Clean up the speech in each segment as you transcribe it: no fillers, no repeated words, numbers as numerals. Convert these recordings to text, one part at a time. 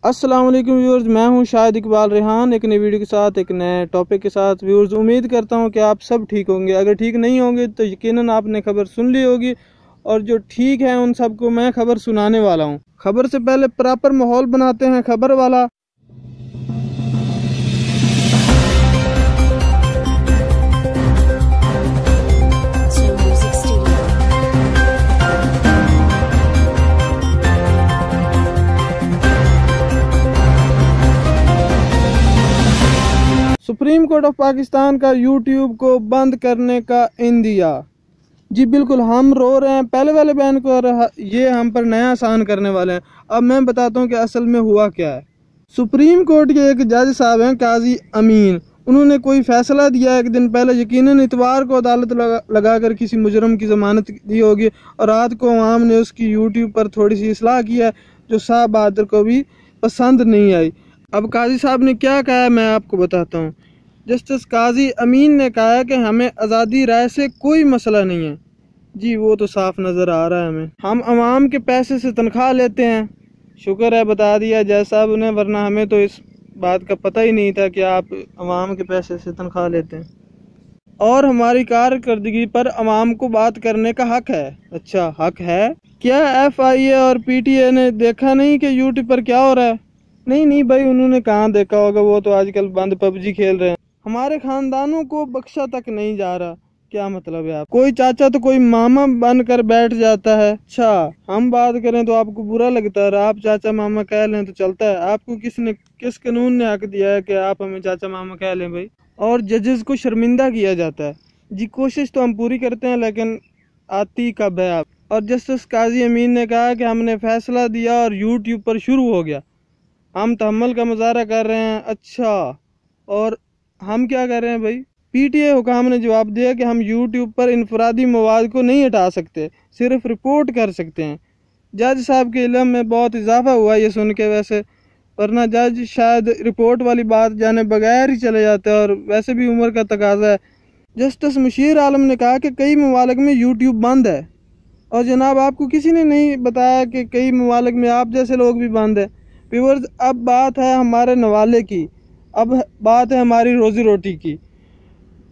अस्सलाम वालेकुम व्यूअर्स, मैं हूं शाहिद इकबाल रेहान एक नई वीडियो के साथ एक नए टॉपिक के साथ। व्यूअर्स, उम्मीद करता हूं कि आप सब ठीक होंगे। अगर ठीक नहीं होंगे तो यकीनन आपने खबर सुन ली होगी, और जो ठीक है उन सबको मैं खबर सुनाने वाला हूं। खबर से पहले प्रॉपर माहौल बनाते हैं खबर वाला। सुप्रीम कोर्ट ऑफ पाकिस्तान का यूट्यूब को बंद करने का इंदिया। जी बिल्कुल, हम रो रहे हैं पहले वाले बैन को और ये हम पर नया आसान करने वाले हैं। अब मैं बताता हूँ कि असल में हुआ क्या है। सुप्रीम कोर्ट के एक जज साहब हैं काजी अमीन, उन्होंने कोई फैसला दिया एक दिन पहले, यकीनन इतवार को अदालत लगाकर किसी मुजरम की जमानत दी होगी, और रात को आवाम ने उसकी यूट्यूब पर थोड़ी सी इस्लाह की है जो शाह बहादुर को भी पसंद नहीं आई। अब काजी साहब ने क्या कहा है मैं आपको बताता हूँ। जस्टिस काजी अमीन ने कहा है कि हमें आज़ादी राय से कोई मसला नहीं है। जी वो तो साफ नज़र आ रहा है हमें, हम अवाम के पैसे से तनख्वाह लेते हैं। शुक्र है बता दिया जज साहब ने, वरना हमें तो इस बात का पता ही नहीं था कि आप अवाम के पैसे से तनख्वाह लेते हैं, और हमारी कारकर्दगी पर अवाम को बात करने का हक है। अच्छा हक है क्या? FIA और PTA ने देखा नहीं कि यूट्यूब पर क्या हो रहा है? नहीं भाई, उन्होंने कहाँ देखा होगा, वो तो आजकल बंद PUBG खेल रहे हैं। हमारे खानदानों को बख्शा तक नहीं जा रहा। क्या मतलब है? आप कोई चाचा तो कोई मामा बनकर बैठ जाता है। अच्छा हम बात करें तो आपको बुरा लगता है, और आप चाचा मामा कह लें तो चलता है? आपको किस कानून ने हक दिया है कि आप हमें चाचा मामा कह लें भाई? और जजेस को शर्मिंदा किया जाता है। जी कोशिश तो हम पूरी करते हैं, लेकिन आती कब है आप? और जस्टिस काजी अमीन ने कहा कि हमने फैसला दिया और यूट्यूब पर शुरू हो गया, हम तहम्मुल का मुजाहरा कर रहे हैं। अच्छा, और हम क्या कर रहे हैं भाई? PTA हुकाम ने जवाब दिया कि हम यूट्यूब पर इनफरादी मवाद को नहीं हटा सकते, सिर्फ रिपोर्ट कर सकते हैं। जज साहब के इल्म में बहुत इजाफा हुआ ये सुन के वैसे, वरना जज शायद रिपोर्ट वाली बात जाने बगैर ही चले जाते हैं, और वैसे भी उम्र का तकाजा है। जस्टिस मुशीर आलम ने कहा कि कई ममालिक में यूट्यूब बंद है, और जनाब आपको किसी ने नहीं बताया कि कई ममालिक में आप जैसे लोग भी बंद है। व्यूअर्स, अब बात है हमारे नवाले की, अब बात है हमारी रोज़ी रोटी की।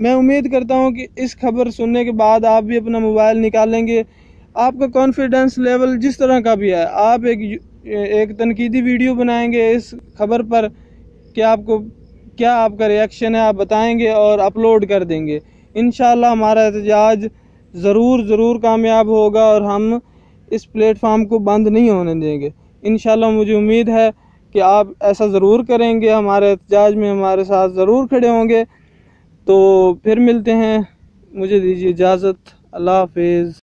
मैं उम्मीद करता हूं कि इस खबर सुनने के बाद आप भी अपना मोबाइल निकालेंगे। आपका कॉन्फिडेंस लेवल जिस तरह का भी है, आप एक तनकीदी वीडियो बनाएंगे इस खबर पर कि आपको क्या आपका रिएक्शन है, आप बताएंगे और अपलोड कर देंगे। इंशाल्लाह हमारा एहतजाज ज़रूर कामयाब होगा, और हम इस प्लेटफॉर्म को बंद नहीं होने देंगे। इंशाल्लाह मुझे उम्मीद है कि आप ऐसा ज़रूर करेंगे, हमारे एहतजाज में हमारे साथ ज़रूर खड़े होंगे। तो फिर मिलते हैं, मुझे दीजिए इजाज़त। अल्लाह हाफिज़।